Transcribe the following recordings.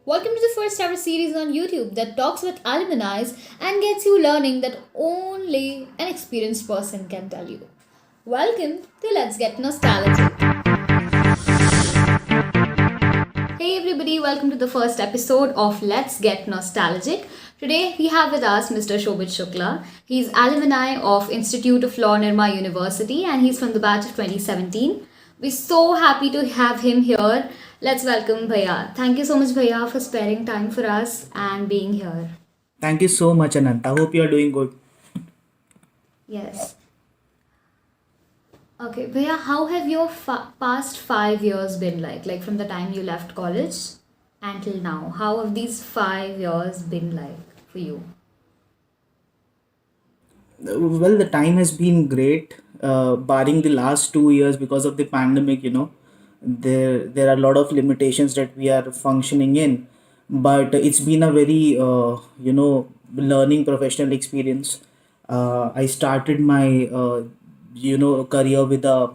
Welcome to the first ever series on YouTube that talks with alumni and gets you learning that only an experienced person can tell you. Welcome to Let's Get Nostalgic. Hey everybody, welcome to the first episode of Let's Get Nostalgic. Today we have with us Mr. Shobit Shukla. He's alumni of Institute of Law Nirma University and he's from the batch of 2017. We're so happy to have him here. Let's welcome Bhaiya. Thank you so much Bhaiya for sparing time for us and being here. Thank you so much, Ananta. Hope you are doing good. Yes. Okay, Bhaiya, how have your past 5 years been like? Like from the time you left college until now, how have these 5 years been like for you? Well, the time has been great, barring the last 2 years because of the pandemic. There are a lot of limitations that we are functioning in, but it's been a very learning professional experience. I started my career with a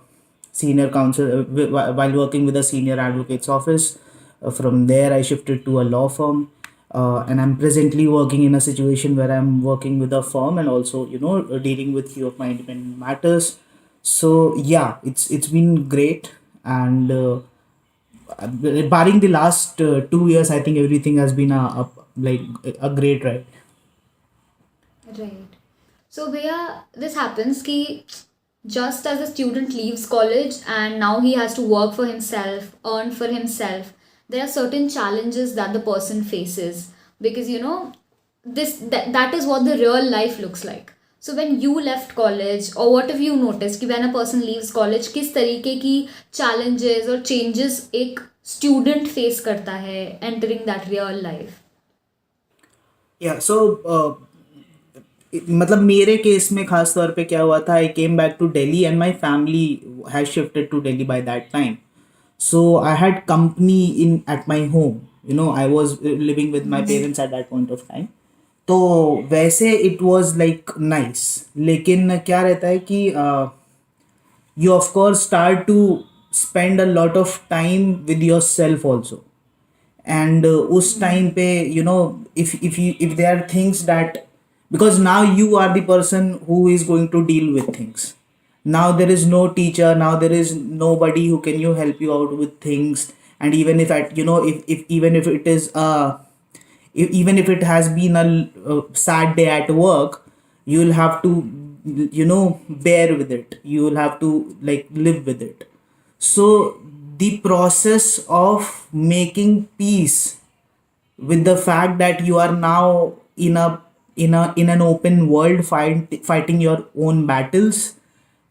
senior counsel while working with a senior advocate's office. From there, I shifted to a law firm, and I'm presently working in a situation where I'm working with a firm and also dealing with few of my independent matters. So yeah, it's been great, and barring the last 2 years, I think everything has been a great ride. Right. So Bhaiya, this happens ki just as a student leaves college and now he has to work for himself, earn for himself, there are certain challenges that the person faces because that is what the real life looks like. So when you left college or what have you noticed कि when a person leaves college किस तरीके की challenges और changes एक student face करता है entering that real life. या सो मतलब मेरे केस में खास तौर पे क्या हुआ था, I came back to Delhi and my family has shifted to Delhi by that time. So I had company in at my home. I was living with my parents at that point of time. तो वैसे it was like nice, लेकिन क्या रहता है कि you of course start to spend a lot of time with yourself also. And उस time पे if there are things that, because now you are the person who is going to deal with things. Now there is no teacher, now there is nobody who can help you out with things. And even if at if even if it is even if it has been a sad day at work, you will have to bear with it, you will have to like live with it. So the process of making peace with the fact that you are now in an open world fighting your own battles,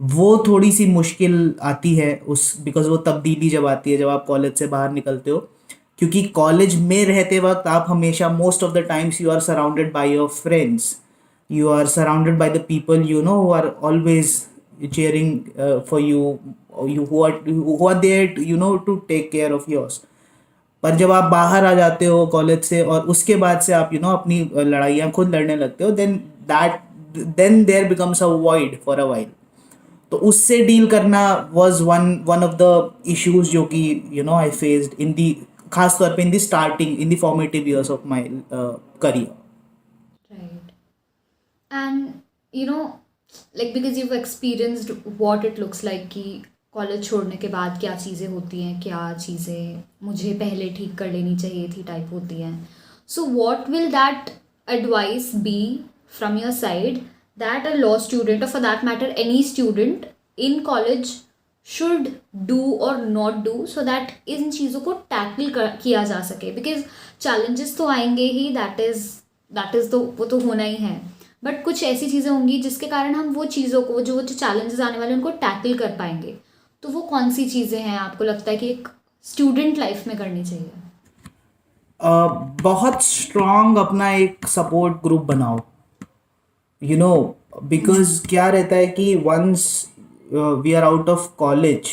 वो थोड़ी सी मुश्किल आती है उस because वो तब्दीली जब आती है जब आप कॉलेज से बाहर निकलते हो. क्योंकि कॉलेज में रहते वक्त आप हमेशा most of the times you are surrounded by your friends, you are surrounded by the people who are always cheering for you, or you who are there to take care of yours. पर जब आप बाहर आ जाते हो college से और उसके बाद से आप अपनी लड़ाइयाँ खुद लड़ने लगते हो, then there becomes a void for a while. तो उससे डील करना was one one of the issues जो कि आई फेस्ड इन दी खास तौर पे in the starting in the formative years of my career. Right. And like because you've experienced what it looks like कि college छोड़ने के बाद क्या चीज़ें होती हैं, क्या चीज़ें मुझे पहले ठीक कर लेनी चाहिए थी टाइप होती हैं. So what will that advice be from your side that a law student और for that matter any student in college should do और नॉट डू सो दैट इन चीज़ों को टैकल किया जा सके. बिकॉज चैलेंजेस तो आएंगे ही, दैट इज़ तो वो तो होना ही है. बट कुछ ऐसी चीज़ें होंगी जिसके कारण हम वो चीज़ों को जो चैलेंजेस आने वाले हैं उनको टैकल कर पाएंगे. तो वो कौन सी चीज़ें हैं आपको लगता है कि एक स्टूडेंट लाइफ में करनी चाहिए? बहुत स्ट्रांग अपना एक सपोर्ट ग्रुप बनाओ. यू नो बिकॉज क्या रहता है कि once we are out of college,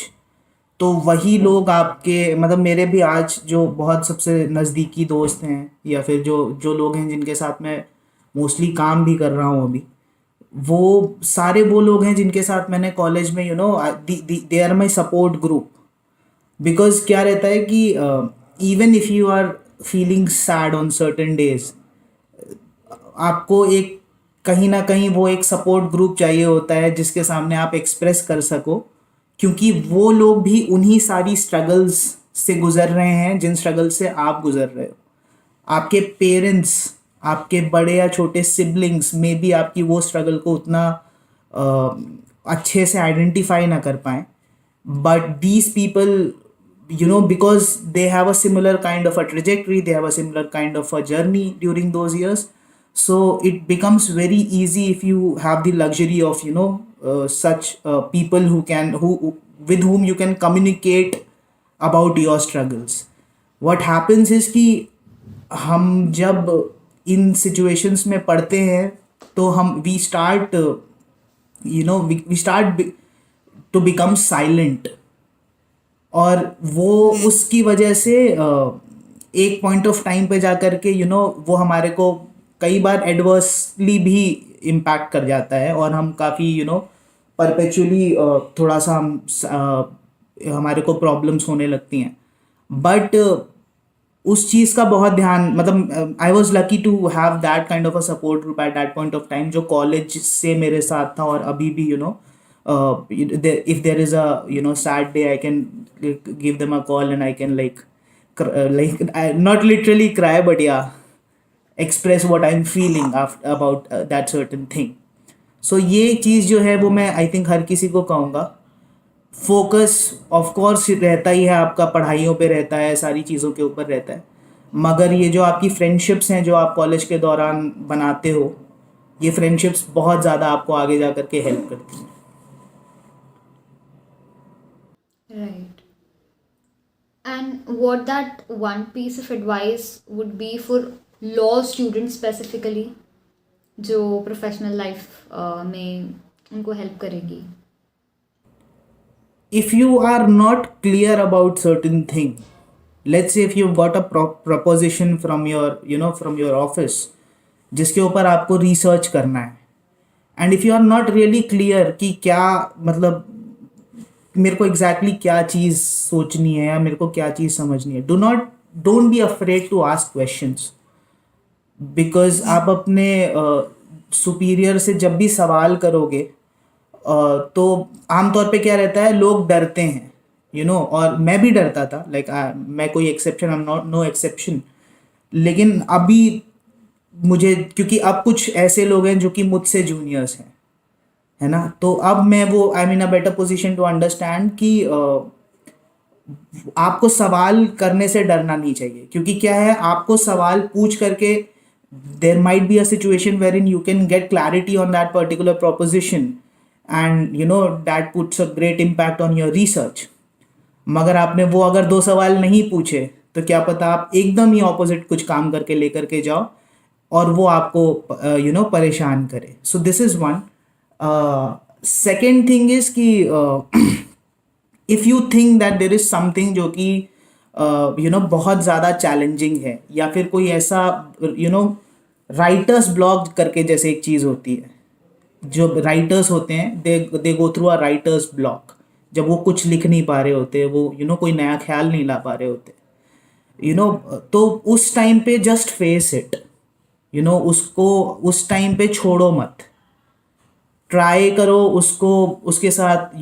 तो वही लोग आपके मतलब मेरे भी आज जो बहुत सबसे नज़दीकी दोस्त हैं या फिर जो जो लोग हैं जिनके साथ मैं मोस्टली काम भी कर रहा हूँ अभी, वो सारे वो लोग हैं जिनके साथ मैंने कॉलेज में they are my support group. Because क्या रहता है कि even if you are feeling sad on certain days, आपको एक कहीं ना कहीं वो एक सपोर्ट ग्रुप चाहिए होता है जिसके सामने आप एक्सप्रेस कर सको, क्योंकि वो लोग भी उन्हीं सारी स्ट्रगल्स से गुजर रहे हैं जिन स्ट्रगल से आप गुजर रहे हो. आपके पेरेंट्स, आपके बड़े या छोटे सिबलिंग्स में भी आपकी वो स्ट्रगल को उतना अच्छे से आइडेंटिफाई ना कर पाए, but these people, because they have a similar kind of a trajectory, they have a similar kind of a journey during those years, so it becomes very easy if you have the luxury of such people who with whom you can communicate about your struggles. What happens is कि हम जब इन situations में पढ़ते हैं तो हम we start to become silent, और वो उसकी वजह से एक पॉइंट ऑफ टाइम पे जा कर के वो हमारे को कई बार एडवर्सली भी इम्पैक्ट कर जाता है, और हम काफ़ी परपेचुअली थोड़ा सा हमारे को प्रॉब्लम्स होने लगती हैं. बट उस चीज़ का बहुत ध्यान, मतलब I was lucky to have that kind of a support group at that point of time, जो कॉलेज से मेरे साथ था और अभी भी if there is a sad day, I can give them a call and I can not literally cry, but yeah, express what I'm feeling about that certain thing. So ये चीज़ जो है वो मैं आई थिंक हर किसी को कहूँगा. Focus of course रहता ही है आपका, पढ़ाइयों पे रहता है, सारी चीज़ों के ऊपर रहता है, मगर ये जो आपकी फ्रेंडशिप्स हैं जो आप कॉलेज के दौरान बनाते हो, ये फ्रेंडशिप्स बहुत ज़्यादा आपको आगे जा कर के हेल्प करती हैं. Right. And what that one piece of advice would be for law students specifically, जो प्रोफेशनल लाइफ में उनको हेल्प करेगी? If you are not clear about certain thing, let's say if you've got a proposition from your office जिसके ऊपर आपको research करना है, and if you are not really clear कि क्या, मतलब मेरे को एग्जैक्टली क्या चीज़ सोचनी है या मेरे को क्या चीज़ समझनी है, don't be afraid to ask questions, because आप अपने सुपीरियर से जब भी सवाल करोगे तो आमतौर पे क्या रहता है, लोग डरते हैं, और मैं भी डरता था, मैं कोई exception, I am not know exception. लेकिन अभी मुझे, क्योंकि अब कुछ ऐसे लोग हैं जो कि मुझसे जूनियर्स हैं, है ना, तो अब मैं वो I mean a better position to understand कि आपको सवाल करने से डरना नहीं चाहिए, क्योंकि क्या है, आपको सवाल पूछ करके there might be a situation where in you can get clarity on that particular proposition, and that puts a great impact on your research. मगर आपने वो अगर 2 सवाल नहीं पूछे तो क्या पता आप एकदम ही ऑपोजिट कुछ काम करके लेकर के जाओ और वो आपको परेशान करे. So this is one. Second thing is कि if you think that there is something जो कि बहुत ज़्यादा चैलेंजिंग है, या फिर कोई ऐसा राइटर्स ब्लॉग करके जैसे एक चीज़ होती है, जो राइटर्स होते हैं they go through a writer's block, जब वो कुछ लिख नहीं पा रहे होते, वो कोई नया ख्याल नहीं ला पा रहे होते, तो उस टाइम पे जस्ट फेस इट, उसको उस टाइम पे छोड़ो मत, ट्राई करो उसको, उसके साथ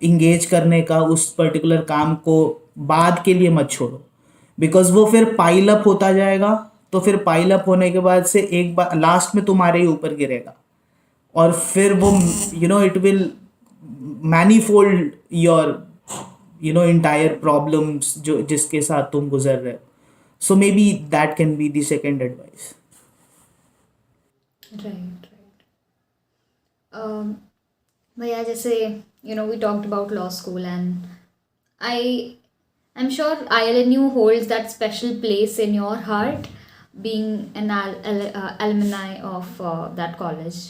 इंगेज करने का, उस पर्टिकुलर काम को बाद के लिए मत छोड़ो, बिकॉज वो फिर पाइल अप होता जाएगा, तो फिर पाइल अप होने के बाद से एक बार लास्ट में तुम्हारे ही ऊपर गिरेगा, और फिर वो it will manifold your entire problems जो जिसके साथ तुम गुजर रहे हो. So maybe that can be the second advice. Right. भैया, जैसे we talked about law school, and I'm sure ILNU holds that special place in your heart, being an alumni of that college.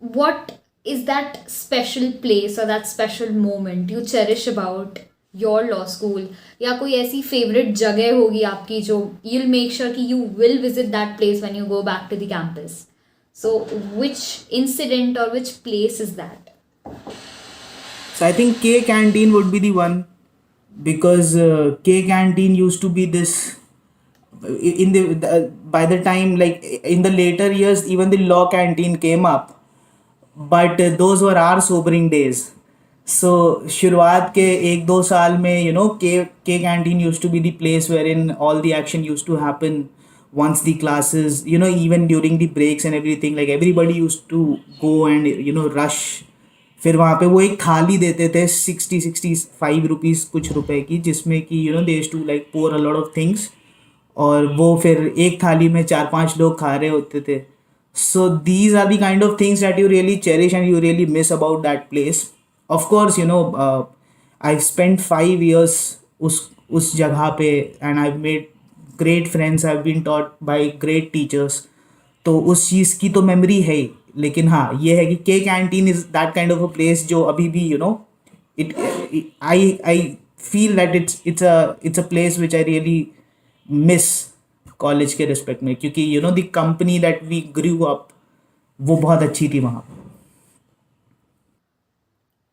What is that special place or that special moment you cherish about your law school? या कोई ऐसी favorite जगह होगी आपकी जो you'll make sure कि you will visit that place when you go back to the campus? So which incident or which place is that? So I think K Canteen would be the one, because K Canteen used to be this in by the time, like in the later years, even the law canteen came up, but those were our sobering days. So शुरुआत के 1-2 साल में, K canteen used to be the place wherein all the action used to happen. Once the classes, even during the breaks and everything, like everybody used to go and rush. फिर वहाँ पे वो एक थाली देते थे 60-65 रुपीज़ कुछ रुपए की, जिसमें कि they used to like pour a lot of things, और वो फिर एक थाली में 4-5 लोग खा रहे होते थे. So these are the kind of things that you really cherish and you really miss about that place. Of course I spend 5 years उस जगह पे, and I made great friends, I been taught by great teachers. तो उस चीज़ की तो memory है ही. लेकिन हाँ, ये है कि के canteen is that kind of a place जो अभी भी it I feel that it's a place which I really miss college के रिस्पेक्ट में, क्योंकि the company that we grew up, वो बहुत अच्छी थी वहाँ पे.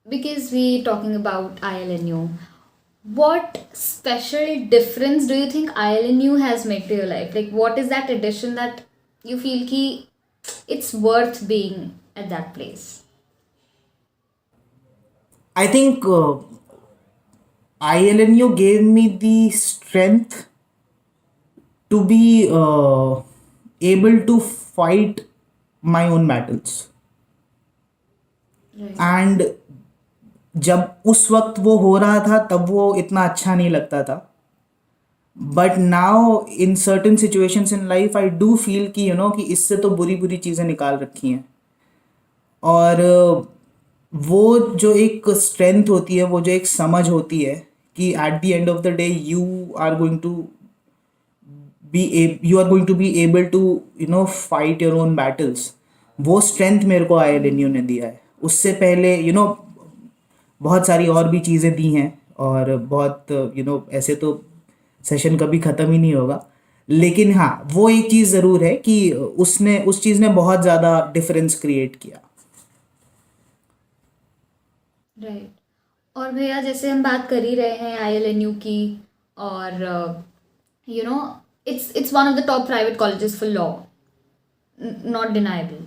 Because we talking about ILNU, what special difference do you think ILNU has made to your life? Like, what is that addition that you feel ki it's worth being at that place? I think ILNU gave me the strength to be able to fight my own battles. Right. And जब उस वक्त वो हो रहा था तब वो इतना अच्छा नहीं लगता था. But now in certain situations in life I do feel कि इससे तो बुरी बुरी चीज़ें निकाल रखी हैं. और वो जो एक स्ट्रेंथ होती है, वो जो एक समझ होती है कि at the end of the day you are going to be able to fight your own battles, वो स्ट्रेंथ मेरे को ILNU ने दिया है. उससे पहले बहुत सारी और भी चीज़ें दी हैं, और बहुत ऐसे तो सेशन कभी ख़त्म ही नहीं होगा. लेकिन हाँ, वो एक चीज़ ज़रूर है कि उस चीज़ ने बहुत ज़्यादा डिफरेंस क्रिएट किया. राइट. और भैया, जैसे हम बात कर ही रहे हैं ILNU की, और it's one of the top private colleges for law, not deniable.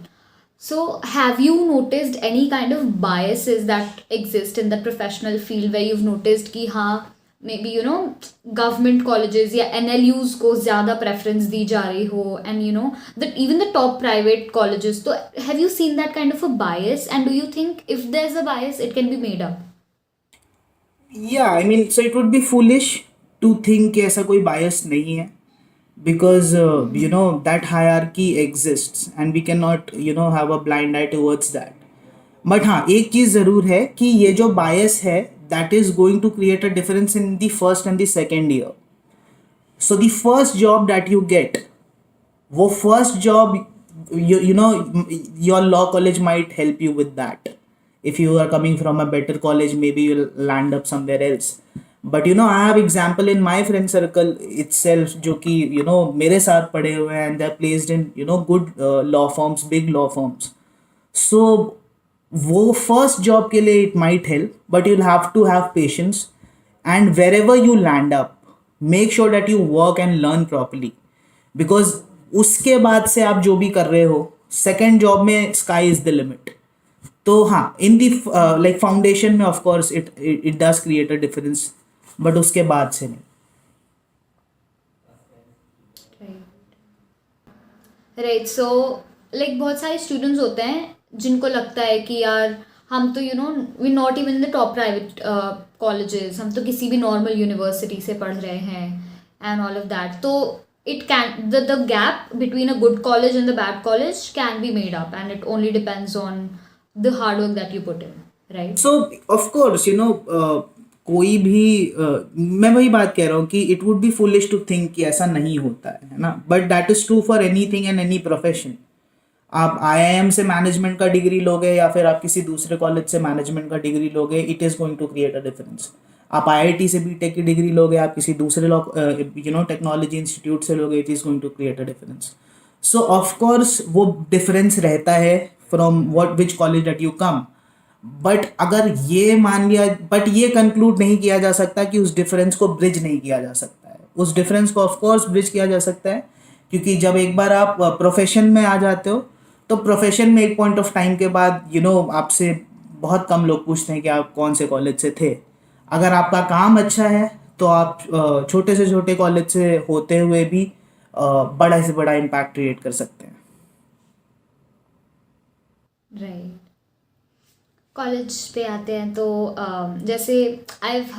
So have you noticed any kind of biases that exist in the professional field where you've noticed कि हाँ, maybe government colleges या NLUs को ज़्यादा preference दी जा रही हो, and that even the top private colleges, so have you seen that kind of a bias, and do you think if there's a bias it can be made up? Yeah, I mean, so it would be foolish to think कि ऐसा कोई bias नहीं है, because that hierarchy exists and we cannot have a blind eye towards that. But हाँ, एक चीज़ ज़रूर है कि ये जो bias है, that is going to create a difference in the first and the second year. So the first job that you get, वो first job, your law college might help you with that. If you are coming from a better college, maybe you'll land up somewhere else. But I have example in my friend circle itself जो कि मेरे साथ पढ़े हुए हैं, and they're placed in good law firms, big law firms. So वो first job के लिए it might help, but you'll have to have patience, and wherever you land up, make sure that you work and learn properly, because उसके बाद से आप जो भी कर रहे हो, second job में sky is the limit. तो हाँ, इन दी लाइक फाउंडेशन में of course it does create a difference, but उसके बाद से नहीं. राइट. सो लाइक बहुत सारे स्टूडेंट्स होते हैं जिनको लगता है कि यार हम तो we not even in the top private colleges, हम तो किसी भी नॉर्मल यूनिवर्सिटी से पढ़ रहे हैं एंड ऑल ऑफ दैट. तो it can, the gap between a good college and the bad college can be made up, and it only depends on the hard work that you put in, right? So of course कोई भी मैं वही बात कह रहा हूँ कि it would be foolish to think कि ऐसा नहीं होता है ना, but that is true for anything and any profession. आप IIM से मैनेजमेंट का डिग्री लोगे या फिर आप किसी दूसरे कॉलेज से मैनेजमेंट का डिग्री लोगे, it is going to create a difference. आप IIT से BTech की डिग्री लोगे, आप किसी दूसरे टेक्नोलॉजी इंस्टीट्यूट से लोगे, it is going to create a difference. So of course वो डिफरेंस रहता है from which college that you come. But अगर ये मान लिया, बट ये कंक्लूड नहीं किया जा सकता कि उस डिफरेंस को ब्रिज नहीं किया जा सकता है. उस डिफरेंस को ऑफ कोर्स ब्रिज किया जा सकता है, क्योंकि जब एक बार आप प्रोफेशन में आ जाते हो तो प्रोफेशन में एक पॉइंट ऑफ टाइम के बाद आपसे बहुत कम लोग पूछते हैं कि आप कौन से कॉलेज से थे। अगर आपका काम अच्छा है तो आप छोटे से छोटे कॉलेज से होते हुए भी बड़ा से बड़ा इम्पैक्ट क्रिएट कर सकते हैं। राइट। कॉलेज पे आते हैं तो जैसे I've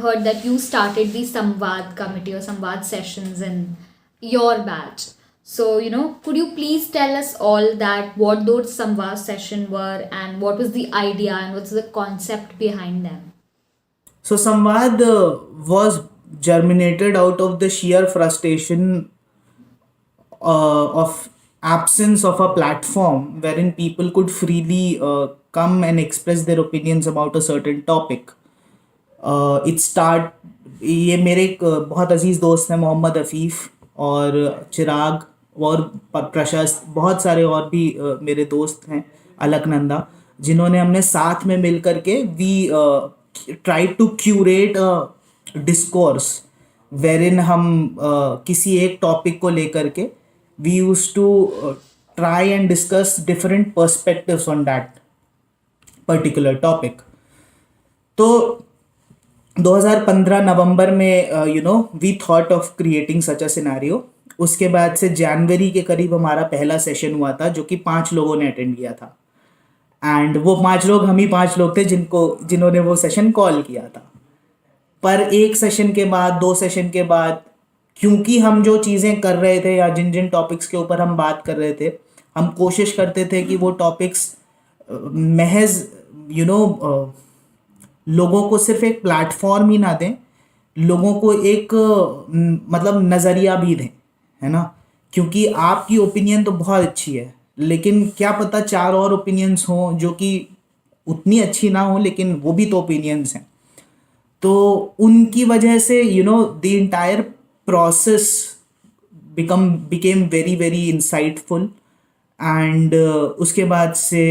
heard that you started the Samvad committee or Samvad sessions in your batch. So, could you please tell us all that what those Samvad session were and what was the idea and what's the concept behind them? So Samvad was germinated out of the sheer frustration of absence of a platform wherein people could freely come and express their opinions about a certain topic. It start ये मेरे एक बहुत अजीज़ दोस्त हैं मोहम्मद अफ़ीफ़ और चिराग और प्रशस्त, बहुत सारे और भी मेरे दोस्त हैं, अलकनंदा, जिन्होंने हमने साथ में मिल करके we try to curate discourse wherein हम किसी एक टॉपिक को लेकर के we use to try and discuss different perspectives on that particular topic. तो 2015 नवंबर में we thought of creating such a scenario. उसके बाद से जनवरी के करीब हमारा पहला सेशन हुआ था, जो कि 5 लोगों ने अटेंड किया था। एंड वो 5 लोग हम ही 5 लोग थे जिन्होंने वो सेशन कॉल किया था। पर एक सेशन के बाद, 2 सेशन के बाद, क्योंकि हम जो चीज़ें कर रहे थे या जिन जिन टॉपिक्स के ऊपर हम बात कर रहे थे, हम कोशिश करते थे कि वो टॉपिक्स महज लोगों को सिर्फ एक प्लेटफॉर्म ही ना दें, लोगों को एक मतलब नज़रिया भी दें, है ना। क्योंकि आपकी ओपिनियन तो बहुत अच्छी है, लेकिन क्या पता 4 और ओपिनियंस हों जो कि उतनी अच्छी ना हो, लेकिन वो भी तो ओपिनियंस हैं। तो उनकी वजह से the entire process became very very insightful. And उसके बाद से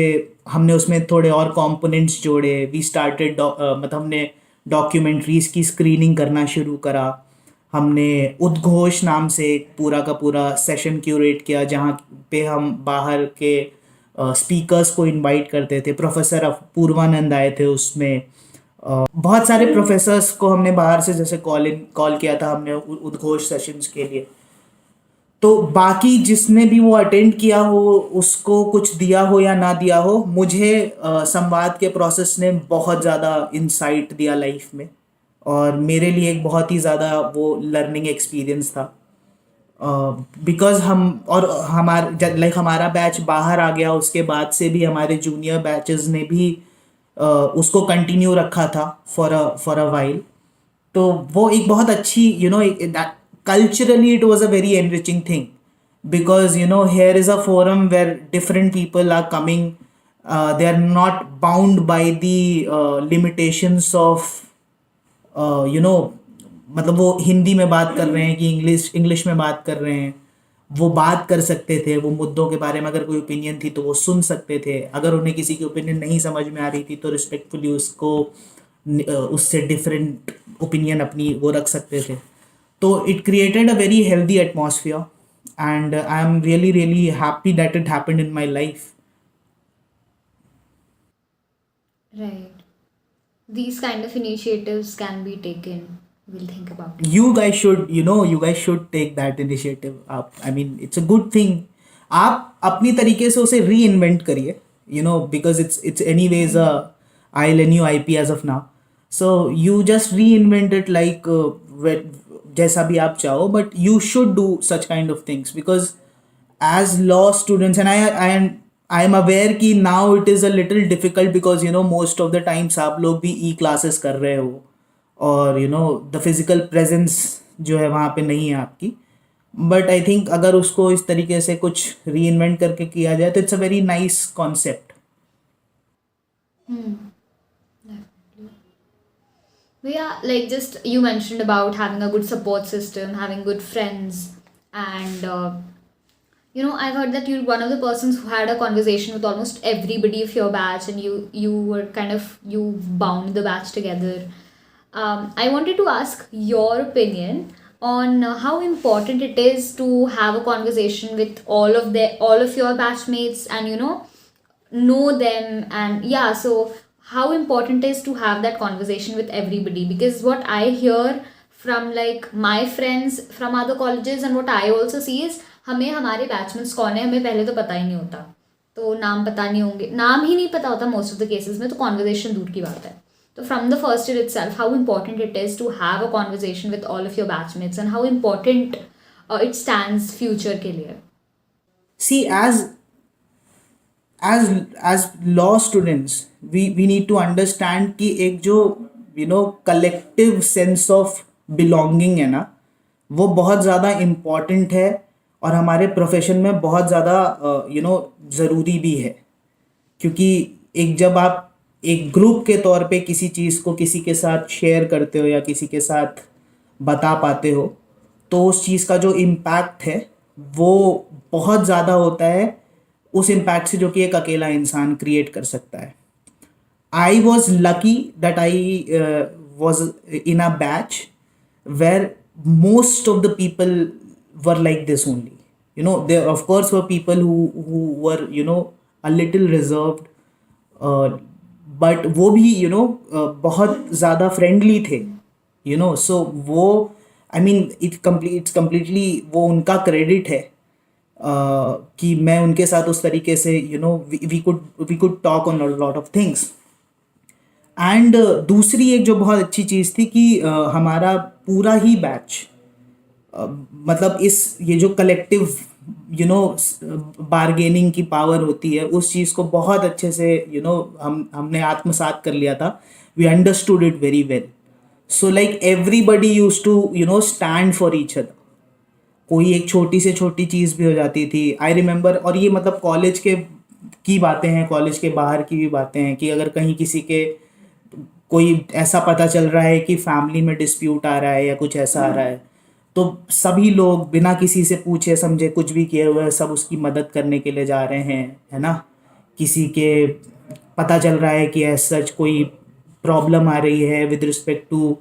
हमने उसमें थोड़े और कंपोनेंट्स जोड़े। वी स्टार्टेड मतलब हमने डॉक्यूमेंट्रीज की स्क्रीनिंग करना शुरू करा। हमने उद्घोष नाम से एक पूरा का पूरा सेशन क्यूरेट किया, जहाँ पे हम बाहर के स्पीकर्स को इनवाइट करते थे। प्रोफेसर पूर्वानंद आए थे उसमें। बहुत सारे प्रोफेसर्स को हमने बाहर से जैसे कॉल किया था हमने उद्घोष सेशंस के लिए। तो बाकी जिसने भी वो अटेंड किया हो, उसको कुछ दिया हो या ना दिया हो, मुझे संवाद के प्रोसेस ने बहुत ज़्यादा इंसाइट दिया लाइफ में, और मेरे लिए एक बहुत ही ज़्यादा वो लर्निंग एक्सपीरियंस था। बिकॉज हमारा बैच बाहर आ गया, उसके बाद से भी हमारे जूनियर बैचेस ने भी उसको कंटिन्यू रखा था फॉर अ वाइल। तो वो एक बहुत अच्छी culturally it was a very enriching thing, because here is a forum where different people are coming. They are not bound by the limitations of मतलब वो हिंदी में बात कर रहे हैं कि इंग्लिश में बात कर रहे हैं। वो बात कर सकते थे, वो मुद्दों के बारे में अगर कोई ओपिनियन थी तो वो सुन सकते थे। अगर उन्हें किसी की ओपिनियन नहीं समझ में आ रही थी तो रिस्पेक्टफुली उसको उससे डिफरेंट ओपिनियन अपनी वो रख सकते थे। तो it created a very healthy atmosphere, and I am really really happy that it happened in my life. Right. These kind of initiatives can be taken. We'll think about it. You guys should take that initiative up. I mean, it's a good thing. आप अपनी तरीके से उसे री invent करिए, because it's anyways a ILNU IP as of now. So you just reinvent it like जैसा भी आप चाहो, but you should do such kind of things, because as law students, and I am aware कि now it is a little difficult, because most of the times आप लोग भी ई classes कर रहे हो, और द फिजिकल प्रेजेंस जो है वहाँ पे नहीं है आपकी। बट आई थिंक अगर उसको इस तरीके से कुछ री इन्वेंट करके किया जाए तो it's a very nice concept. Definitely. But yeah, like just you mentioned about having a good support system, having good friends, and I've heard that you're one of the persons who had a conversation with almost everybody of your batch, and you were kind of you bound the batch together. I wanted to ask your opinion on how important it is to have a conversation with all of your batchmates, and know them. And yeah, so how important is to have that conversation with everybody, because what I hear from like my friends from other colleges and what I also see is, हमें हमारे batchmates कौन है हमें पहले तो पता ही नहीं होता, तो नाम पता नहीं होंगे, नाम ही नहीं पता होता मोस्ट ऑफ द केसेस में, तो कॉन्वर्जेशन दूर की बात है. तो from the first year itself, how important it is to have a conversation with all of your batchmates, and how important it stands future के लिए. See, as law students, we need to understand कि एक जो collective sense of belonging है ना, वो बहुत ज़्यादा इम्पॉर्टेंट है और हमारे प्रोफेशन में बहुत ज़्यादा ज़रूरी भी है. क्योंकि एक जब आप एक ग्रुप के तौर पे किसी चीज़ को किसी के साथ शेयर करते हो या किसी के साथ बता पाते हो, तो उस चीज़ का जो इम्पैक्ट है वो बहुत ज़्यादा होता है उस इम्पैक्ट से जो कि एक अकेला इंसान क्रिएट कर सकता है. I was lucky that I was in a batch where most of the people were like this only. There of course were people who were a little reserved, but वो भी बहुत ज़्यादा फ्रेंडली थे. So वो I mean it's completely वो उनका credit है कि मैं उनके साथ उस तरीके से we could talk on a lot of things. And दूसरी एक जो बहुत अच्छी चीज़ थी कि हमारा पूरा ही बैच मतलब ये जो कलेक्टिव बार्गेनिंग की पावर होती है, उस चीज़ को बहुत अच्छे से हमने आत्मसात कर लिया था. We understood it very well. So like everybody use to stand for each other. कोई एक छोटी से छोटी चीज़ भी हो जाती थी. आई रिमेंबर, और ये मतलब कॉलेज की बातें हैं, कॉलेज के बाहर की भी बातें हैं, कि अगर कहीं किसी के कोई ऐसा पता चल रहा है कि फैमिली में डिस्प्यूट आ रहा है या कुछ ऐसा आ रहा है, तो सभी लोग बिना किसी से पूछे समझे कुछ भी किए हुए सब उसकी मदद करने के लिए जा रहे हैं, है ना. किसी के पता चल रहा है कि ऐसा सच कोई प्रॉब्लम आ रही है विद रिस्पेक्ट टू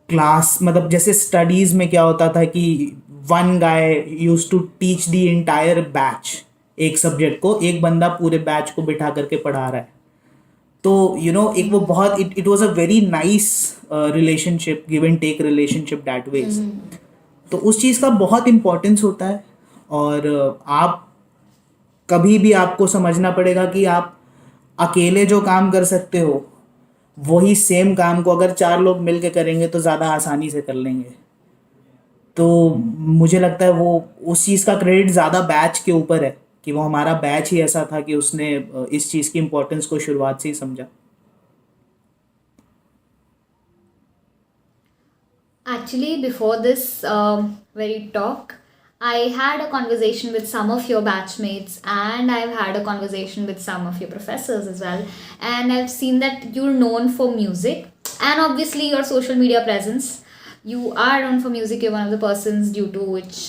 क्लास, मतलब जैसे स्टडीज़ में क्या होता था कि one guy use to teach the entire batch. एक सब्जेक्ट को एक बंदा पूरे बैच को बिठा करके पढ़ा रहा है. तो एक वो बहुत it was a very nice relationship, give and take relationship that ways. तो उस चीज़ का बहुत इम्पोर्टेंस होता है. और आप कभी भी आपको समझना पड़ेगा कि आप अकेले जो काम कर सकते हो वही सेम काम को अगर 4 लोग मिल के करेंगे तो ज़्यादा आसानी से कर लेंगे. तो मुझे लगता है वो उस चीज़ का क्रेडिट ज़्यादा बैच के ऊपर है कि वो हमारा बैच ही ऐसा था कि उसने इस चीज़ की इम्पोर्टेंस को शुरुआत से ही समझा. Actually, before this very talk, I had a conversation with some of your batchmates, and I've had a conversation with some of your professors as well. And I've seen that you're known for music, and obviously your social media presence. You are known for music. You're one of the persons due to which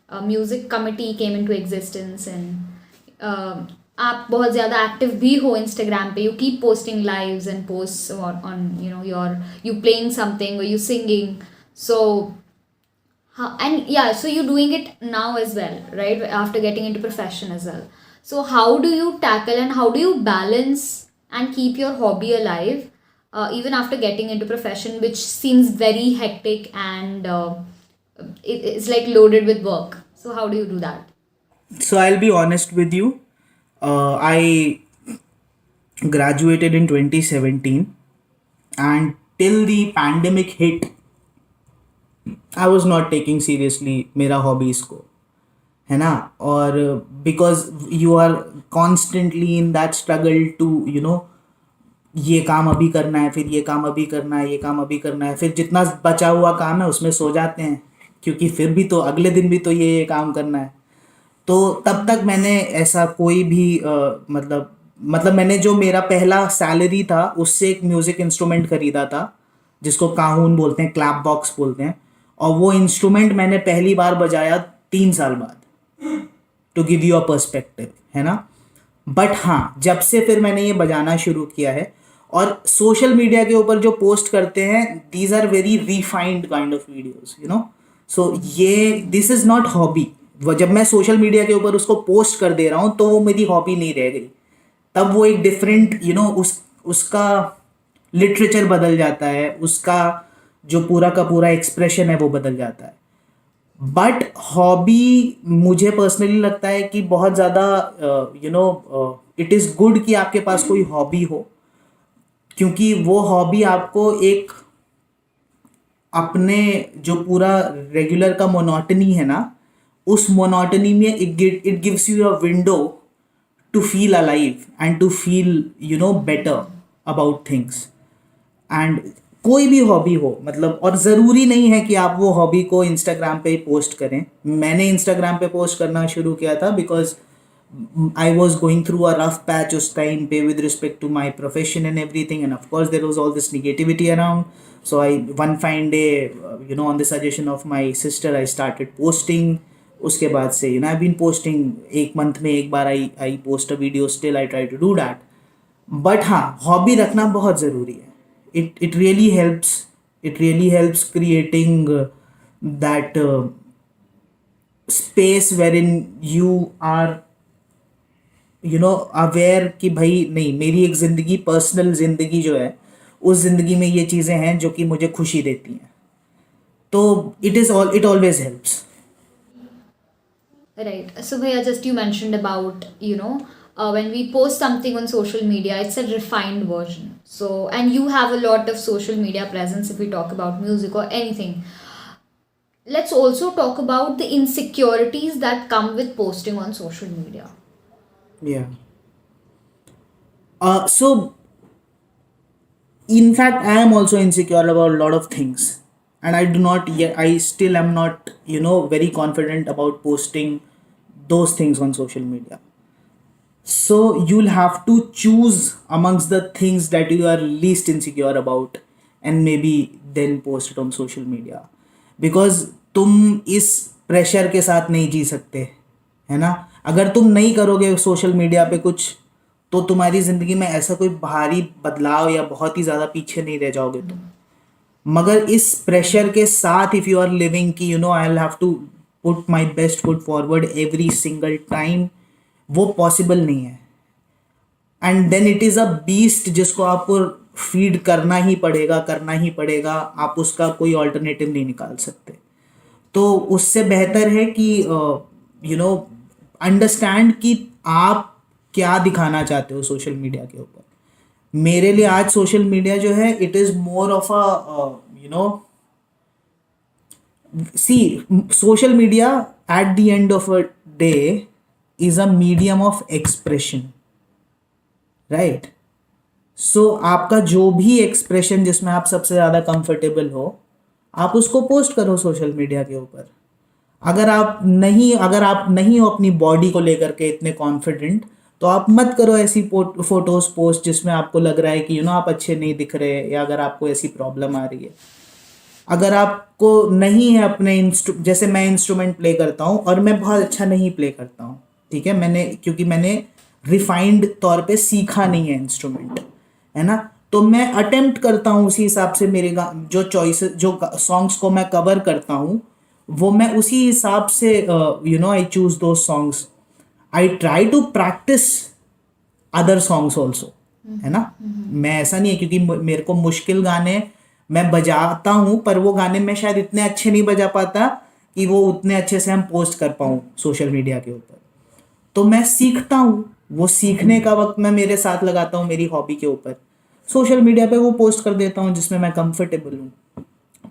a music committee came into existence, and आप बहुत ज़्यादा active भी हो Instagram पे. You keep posting lives and post on your you playing something और you singing. So and yeah, so you're doing it now as well, right, after getting into profession as well. So how do you tackle and how do you balance and keep your hobby alive even after getting into profession, which seems very hectic and it's like loaded with work? So how do you do that? So I'll be honest with you. I graduated in 2017, and till the pandemic hit, I was not taking seriously मेरा hobbies को, है ना. और because you are constantly in that struggle to ये काम अभी करना है, फिर ये काम अभी करना है, ये काम अभी करना है, फिर जितना बचा हुआ काम है उसमें सो जाते हैं क्योंकि फिर भी तो अगले दिन भी तो ये काम करना है. तो तब तक मैंने ऐसा कोई भी मतलब मैंने जो मेरा पहला सैलरी था उससे एक म्यूज़िक इंस्ट्रूमेंट ख़रीदा था जिसको काहून बोलते हैं, क्लैप बॉक्स बोलते हैं. और वो इंस्ट्रूमेंट मैंने पहली बार बजाया 3 साल बाद, to give you a perspective, है ना. बट हाँ, जब से फिर मैंने ये बजाना शुरू किया है और सोशल मीडिया के ऊपर जो पोस्ट करते हैं, these are very refined kind of videos, you know. So ये दिस इज नॉट हॉबी. जब मैं सोशल मीडिया के ऊपर उसको पोस्ट कर दे रहा हूँ तो वो मेरी हॉबी नहीं रह गई. तब वो एक डिफरेंट, यू नो, उसका लिटरेचर बदल जाता है, उसका जो पूरा का पूरा एक्सप्रेशन है वो बदल जाता है. बट हॉबी मुझे पर्सनली लगता है कि बहुत ज़्यादा, you know, it is good कि आपके पास कोई हॉबी हो, क्योंकि वो हॉबी आपको एक अपने जो पूरा रेगुलर का मोनोटनी है ना, उस मोनोटनी में it gives you a window to feel alive and to feel, you know, better about things. And कोई भी हॉबी हो, मतलब, और ज़रूरी नहीं है कि आप वो हॉबी को इंस्टाग्राम पे ही पोस्ट करें. मैंने इंस्टाग्राम पे पोस्ट करना शुरू किया था because I was going through a rough patch उस टाइम पे with respect to my profession and everything, and of course there was all this negativity around. So I one fine day, you know, on the suggestion of my sister, I started posting. उसके बाद से, you know, I been posting. एक month में एक बार I post a video. Still I try to do that. But हाँ, hobby रखना बहुत ज़रूरी है. It really helps. It really helps creating that space wherein you are, you know, aware कि भाई नहीं, मेरी एक ज़िंदगी, पर्सनल ज़िंदगी जो है, उस ज़िंदगी में ये चीज़ें हैं जो कि मुझे खुशी देती हैं. तो it always helps. Right. So, Bhaiya, just you mentioned about, when we post something on social media, it's a refined version. So, and you have a lot of social media presence if we talk about music or anything. Let's also talk about the insecurities that come with posting on social media. Yeah. So in fact, I am also insecure about a lot of things, and I do not yet, I still am not, you know, very confident about posting those things on social media. So you'll have to choose amongst the things that you are least insecure about, and maybe then post it on social media. Because तुम इस pressure के साथ नहीं जी सकते, है ना. अगर तुम नहीं करोगे सोशल मीडिया पे कुछ, तो तुम्हारी ज़िंदगी में ऐसा कोई भारी बदलाव या बहुत ही ज़्यादा पीछे नहीं रह जाओगे तुम. मगर इस प्रेशर के साथ इफ़ यू आर लिविंग कि, you know, I will have to put my best foot forward every single time, वो पॉसिबल नहीं है. And then it is a beast जिसको आपको फीड करना ही पड़ेगा. आप उसका कोई ऑल्टरनेटिव नहीं निकाल सकते. तो उससे बेहतर है कि, यू नो, अंडरस्टैंड कि आप क्या दिखाना चाहते हो सोशल मीडिया के ऊपर. मेरे लिए आज सोशल मीडिया जो है, it is more of a, you know, see, social media at the end of a day is a medium of expression, right? So आपका जो भी एक्सप्रेशन जिसमें आप सबसे ज़्यादा कंफर्टेबल हो, आप उसको पोस्ट करो सोशल मीडिया के ऊपर. अगर आप नहीं हो अपनी बॉडी को लेकर के इतने कॉन्फिडेंट, तो आप मत करो ऐसी फोटोज पोस्ट जिसमें आपको लग रहा है कि, यू नो, आप अच्छे नहीं दिख रहे, या अगर आपको ऐसी प्रॉब्लम आ रही है. अगर आपको नहीं है अपने जैसे मैं इंस्ट्रूमेंट प्ले करता हूँ और मैं बहुत अच्छा नहीं प्ले करता हूँ, ठीक है, क्योंकि मैंने रिफाइंड तौर पे सीखा नहीं है इंस्ट्रूमेंट, है ना. तो मैं अटेम्प्ट करता हूँ उसी हिसाब से. मेरे जो चॉइसेस, जो सॉन्ग्स को मैं कवर करता हूँ, वो मैं उसी हिसाब से, यू नो, आई चूज दो songs. I try to practice other songs also, है ना. मैं ऐसा नहीं है, क्योंकि मेरे को मुश्किल गाने मैं बजाता हूँ, पर वो गाने मैं शायद इतने अच्छे नहीं बजा पाता कि वो उतने अच्छे से हम पोस्ट कर पाऊँ सोशल मीडिया के ऊपर. तो मैं सीखता हूँ, वो सीखने का वक्त मैं मेरे साथ लगाता हूँ मेरी हॉबी के ऊपर. सोशल मीडिया पे वो पोस्ट कर देता हूँ जिसमें मैं कंफर्टेबल हूँ.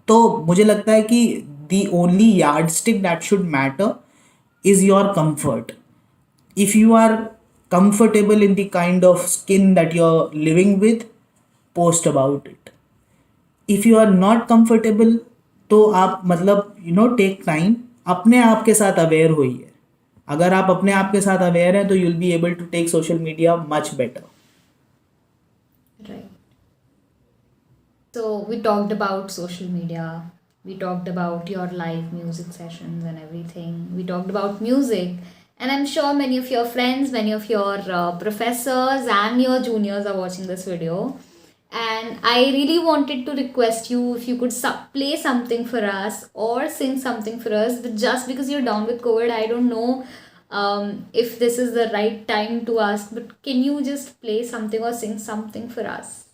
तो मुझे लगता है कि the only yardstick that should matter is your comfort. If you are comfortable in the kind of skin that you're living with, post about it. If you are not comfortable, तो आप, मतलब, you know, take time, अपने आप के साथ aware होइए. अगर आप अपने आप के साथ अवेयर हैं तो you will be able to take social media much better. Right. So we talked about social media. We talked about your live music sessions and everything. We talked about music. And I'm sure many of your friends, many of your professors and your juniors are watching this video. And I really wanted to request you if you could play something for us or sing something for us. But just because you're down with COVID, I don't know if this is the right time to ask. But can you just play something or sing something for us?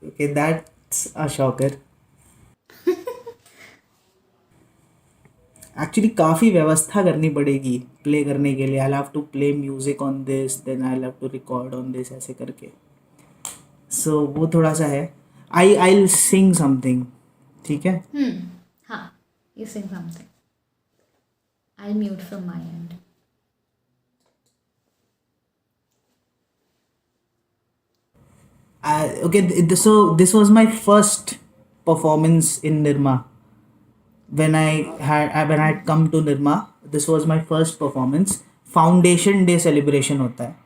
Okay, that's a shocker. Actually काफ़ी व्यवस्था करनी पड़ेगी play करने के लिए. I have to play music on this, then I have to record on this, ऐसे करके. So वो थोड़ा सा है. I sing something. ठीक है. हाँ, you sing something. I'll mute from my end. Okay, so this was my first performance in Nirma. When I had come to Nirma, this was my first performance. Foundation Day celebration होता है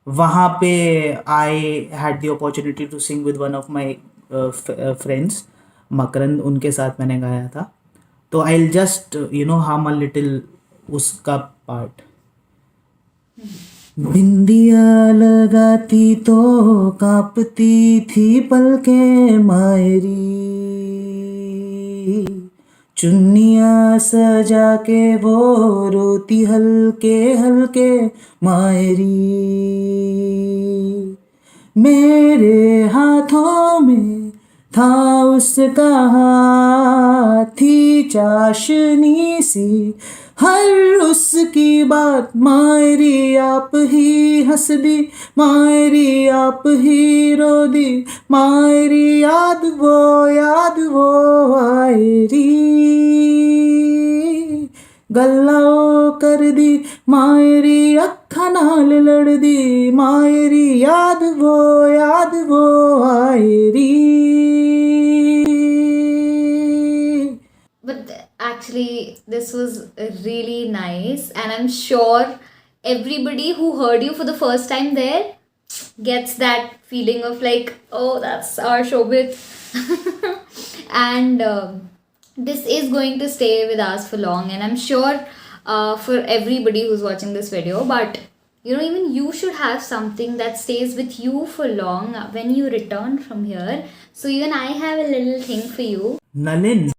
वहाँ पे. I had the opportunity to sing with one of my friends, मकरंद. उनके साथ मैंने गाया था. तो I'll just hum a little उसका part. बिंदिया लगाती तो कांपती थी पलकें मायरी, चुन्नियाँ सजा के वो रोती हल्के हल्के मायरी. मेरे हाथों में था उसका हाथ, थी चाशनी सी हर उसकी बात. मायरी आप ही हंस दी, मायरी आप ही रो दी, मायरी याद वो आयरी. गल्ला कर दी मायरी, अखा नाल लड़ दी, मायरी याद वो आयरी. But actually, this was really nice, and I'm sure everybody who heard you for the first time there gets that feeling of like, oh, that's our Shobit. And this is going to stay with us for long, and I'm sure for everybody who's watching this video. But even you should have something that stays with you for long when you return from here. So even I have a little thing for you. Nalin,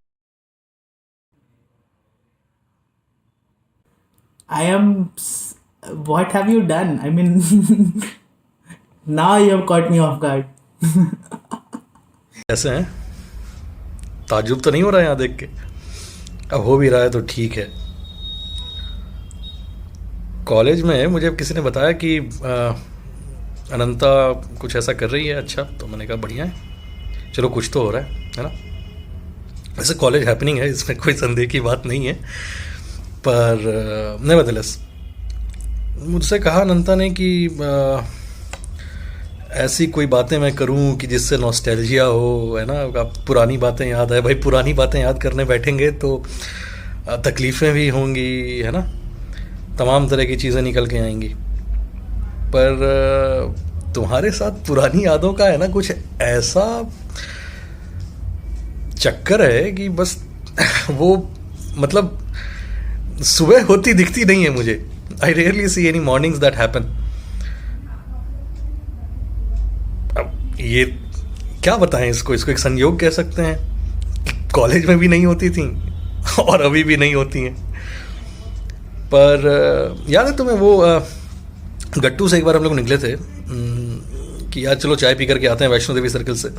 what have you done? I mean, now you have caught me off guard. ऐसे हैं, ताज्जुब तो नहीं हो रहा है यहाँ देख के. अब हो भी रहा है तो ठीक है. कॉलेज में मुझे किसी ने बताया कि अनंता कुछ ऐसा कर रही है. अच्छा, तो मैंने कहा बढ़िया है, चलो कुछ तो हो रहा है ना. वैसे कॉलेज हैपनिंग है, इसमें कोई संदेह की बात नहीं है. पर नेवरदलेस मुझसे कहा अनंता ने कि ऐसी कोई बातें मैं करूं कि जिससे नॉस्टैल्जिया हो, है ना. अब पुरानी बातें याद आए. भाई पुरानी बातें याद करने बैठेंगे तो तकलीफ़ें भी होंगी, है ना. तमाम तरह की चीज़ें निकल के आएंगी. पर तुम्हारे साथ पुरानी यादों का है ना कुछ ऐसा चक्कर है कि बस वो मतलब सुबह होती दिखती नहीं है मुझे. आई rarely see any mornings that happen. अब ये क्या बताएं इसको एक संयोग कह सकते हैं. कॉलेज में भी नहीं होती थी और अभी भी नहीं होती हैं. पर याद है तुम्हें वो गट्टू से एक बार हम लोग निकले थे कि यार चलो चाय पी करके आते हैं वैष्णो देवी सर्कल से.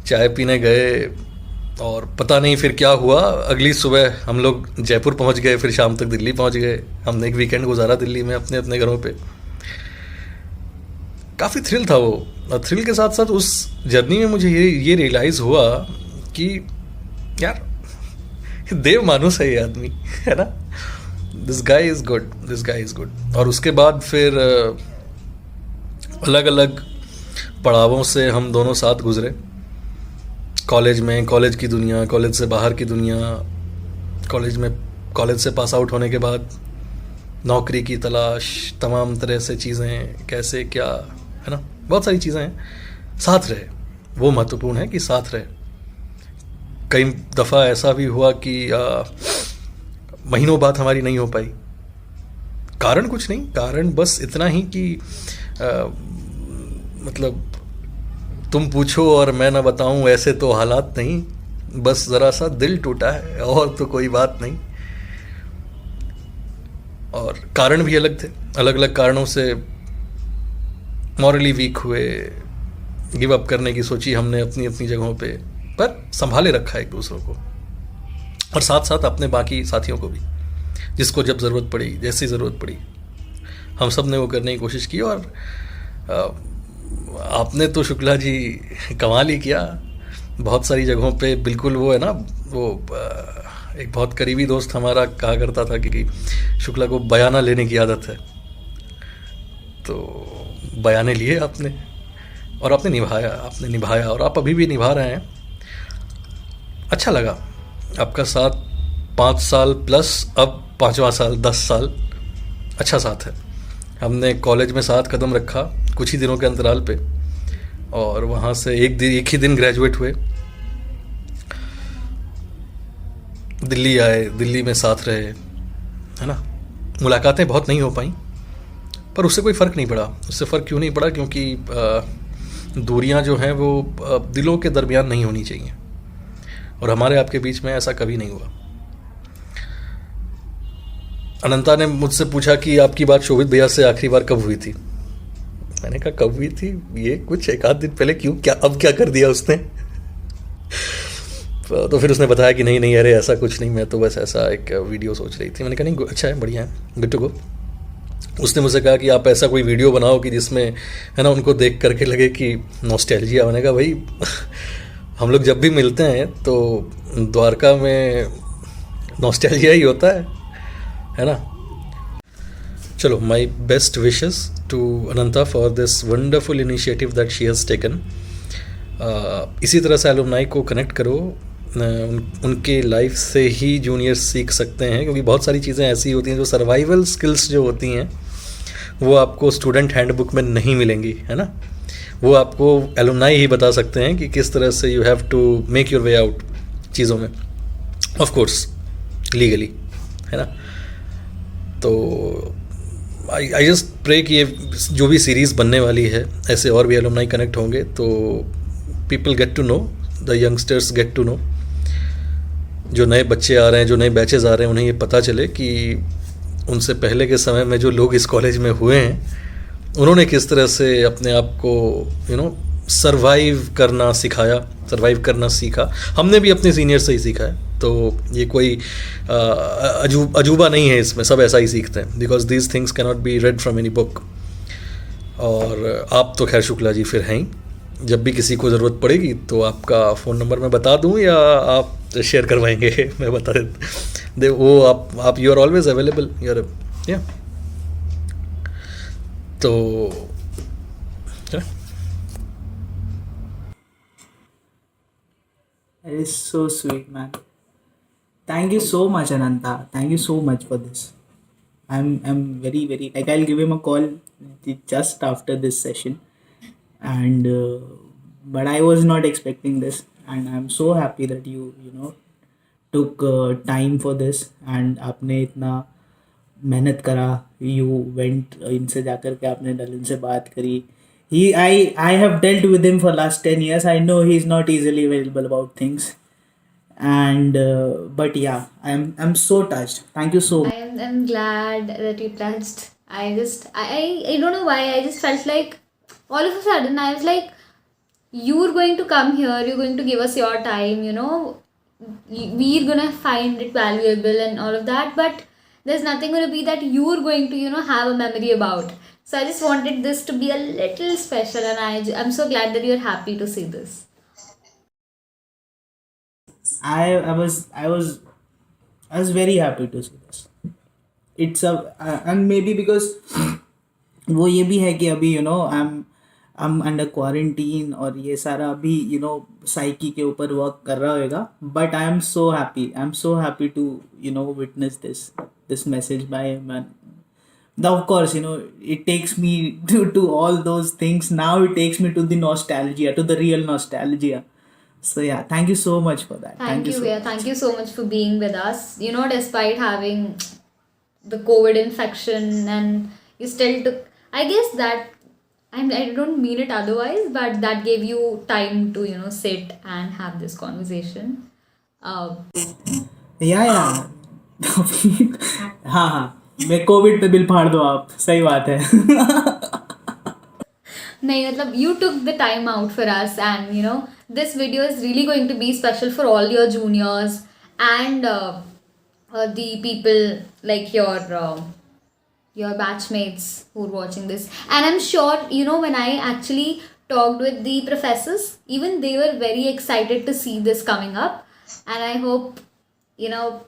चाय पीने गए और पता नहीं फिर क्या हुआ. अगली सुबह हम लोग जयपुर पहुंच गए, फिर शाम तक दिल्ली पहुंच गए. हमने एक वीकेंड गुजारा दिल्ली में अपने अपने घरों पे. काफ़ी थ्रिल था वो. और थ्रिल के साथ साथ उस जर्नी में मुझे ये रियलाइज़ हुआ कि यार देव मानुस है ये आदमी, है ना. This guy is good. और उसके बाद फिर अलग अलग पड़ावों से हम दोनों साथ गुजरे. कॉलेज में कॉलेज की दुनिया, कॉलेज से बाहर की दुनिया, कॉलेज से पास आउट होने के बाद नौकरी की तलाश, तमाम तरह से चीज़ें, कैसे क्या, है ना. बहुत सारी चीज़ें हैं. साथ रहे, वो महत्वपूर्ण है कि साथ रहे. कई दफ़ा ऐसा भी हुआ कि महीनों बाद हमारी नहीं हो पाई. कारण कुछ नहीं, कारण बस इतना ही कि मतलब तुम पूछो और मैं ना बताऊं, ऐसे तो हालात नहीं, बस ज़रा सा दिल टूटा है और तो कोई बात नहीं। और कारण भी अलग थे, अलग अलग कारणों से मॉरली वीक हुए, गिव अप करने की सोची हमने अपनी अपनी जगहों पे, पर संभाले रखा एक दूसरों को, और साथ साथ अपने बाकी साथियों को भी, जिसको जब ज़रूरत पड़ी, जैसी ज़रूरत पड़ी, हम सब ने वो करने की कोशिश की। और आपने तो शुक्ला जी कमाल ही किया, बहुत सारी जगहों पे बिल्कुल वो है ना, वो एक बहुत करीबी दोस्त हमारा कहा करता था कि शुक्ला को बयाना लेने की आदत है, तो बयाने लिए आपने, और आपने निभाया और आप अभी भी निभा रहे हैं। अच्छा लगा आपका साथ, 5 साल प्लस, अब 5वां साल, 10 साल, अच्छा साथ है। हमने कॉलेज में साथ कदम रखा कुछ ही दिनों के अंतराल पे, और वहाँ से एक ही दिन ग्रेजुएट हुए, दिल्ली आए, दिल्ली में साथ रहे, है ना। मुलाकातें बहुत नहीं हो पाई, पर उससे कोई फ़र्क नहीं पड़ा। उससे फ़र्क क्यों नहीं पड़ा? क्योंकि दूरियां जो हैं वो दिलों के दरमियान नहीं होनी चाहिए, और हमारे आपके बीच में ऐसा कभी नहीं हुआ। अनंता ने मुझसे पूछा कि आपकी बात शोभित भैया से आखिरी बार कब हुई थी। मैंने कहा कब हुई थी, ये कुछ 1 आध दिन पहले। क्यों, क्या अब क्या कर दिया उसने? तो फिर उसने बताया कि नहीं अरे ऐसा कुछ नहीं, मैं तो बस ऐसा एक वीडियो सोच रही थी। मैंने कहा नहीं, अच्छा है, बढ़िया है, गुड टू गो। उसने मुझसे कहा कि आप ऐसा कोई वीडियो बनाओ कि जिसमें है ना उनको देख करके लगे कि नॉस्टैल्जिया। मैंने कहा भाई हम लोग जब भी मिलते हैं तो द्वारका में नॉस्टैल्जिया ही होता है ना। चलो, my best wishes to Ananta for this wonderful initiative that she has taken. इसी तरह से एलुमनाई को कनेक्ट करो, उनके लाइफ से ही जूनियर्स सीख सकते हैं, क्योंकि बहुत सारी चीज़ें ऐसी होती हैं जो सर्वाइवल स्किल्स जो होती हैं वो आपको स्टूडेंट हैंडबुक में नहीं मिलेंगी, है ना। वो आपको एलुमनाई ही बता सकते हैं कि किस तरह से you have to make your way out चीज़ों में, ऑफ कोर्स लीगली, है ना। तो आई जस्ट प्रे कि ये जो भी सीरीज़ बनने वाली है, ऐसे और भी एलुमनाई कनेक्ट होंगे, तो people get to know, the youngsters get to know, जो नए बच्चे आ रहे हैं, जो नए बैचेस आ रहे हैं, उन्हें ये पता चले कि उनसे पहले के समय में जो लोग इस कॉलेज में हुए हैं उन्होंने किस तरह से अपने आप को सर्वाइव करना सिखाया, सर्वाइव करना सीखा। हमने भी अपने सीनियर से ही सीखा है, तो ये कोई अजूबा नहीं है, इसमें सब ऐसा ही सीखते हैं, because these things cannot be red from any book. और आप तो खैर शुक्ला जी फिर हैं ही, जब भी किसी को ज़रूरत पड़ेगी तो आपका फ़ोन नंबर मैं बता दूं या आप शेयर करवाएंगे? मैं बता दे वो आप you are always available, you are, या तो It is so sweet, man. Thank you so much, Ananta. Thank you so much for this. I'm very like, I'll give him a call just after this session, and but I was not expecting this, and I'm so happy that you took time for this, and आपने इतना मेहनत करा, you went इनसे जाकर के आपने नलिन से बात करी. I have dealt with him for last 10 years. I know he's not easily available about things, and but yeah, I'm so touched. Thank you so much. I'm glad that you touched. I don't know why, I just felt like all of a sudden I was like, you're going to come here, you're going to give us your time, we're gonna find it valuable and all of that, but there's nothing going to be that you're going to have a memory about. So I just wanted this to be a little special, and I'm so glad that you're happy to see this. I was very happy to see this. It's and maybe because वो ये भी है कि अभी I'm under quarantine और ये सारा अभी साइकी के ऊपर वर्क कर रहा होगा, but I'm so happy to witness this message by him. And now, of course, it takes me to all those things. Now it takes me to the nostalgia, to the real nostalgia. So yeah, thank you so much for that. Thank you, so Via. Thank you so much for being with us. Despite having the COVID infection, and you still took, I guess that I don't mean it otherwise, but that gave you time to, sit and have this conversation. Uh, या हाँ हाँ, मैं Covid पे bill फाड़ दो आप, सही बात है. नहीं मतलब you took the time out for us, and this video is really going to be special for all your juniors and the people like your batchmates who are watching this. And I'm sure when I actually talked with the professors, even they were very excited to see this coming up. And I hope yeah,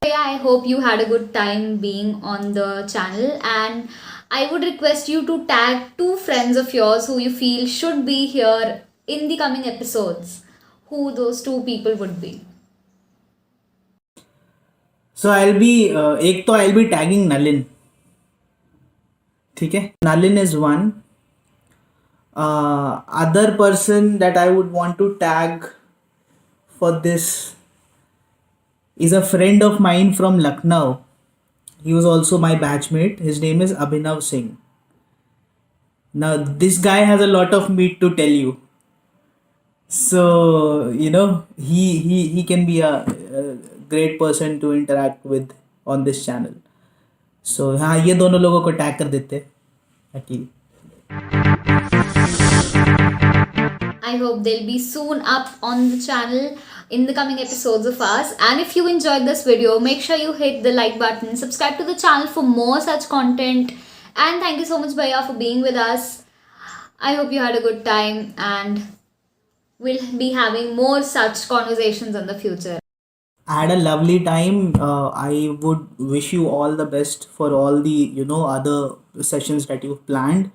I hope you had a good time being on the channel, and I would request you to tag 2 friends of yours who you feel should be here in the coming episodes. Who those 2 people would be? So एक तो I'll be tagging Nalin. ठीक है, Nalin is one. Other person that I would want to tag for this is a friend of mine from Lucknow. He was also my batchmate. His name is Abhinav Singh. Now, this guy has a lot of meat to tell you. So, he can be a great person to interact with on this channel. So, हाँ, ये दोनों लोगों को tag कर देते हैं ताकि I hope they'll be soon up on the channel in the coming episodes of us. And if you enjoyed this video, make sure you hit the like button, subscribe to the channel for more such content. And thank you so much, Bhaiya, for being with us. I hope you had a good time, and we'll be having more such conversations in the future. I had a lovely time. I would wish you all the best for all the other sessions that you've planned.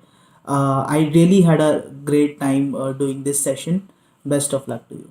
I really had a great time doing this session. Best of luck to you.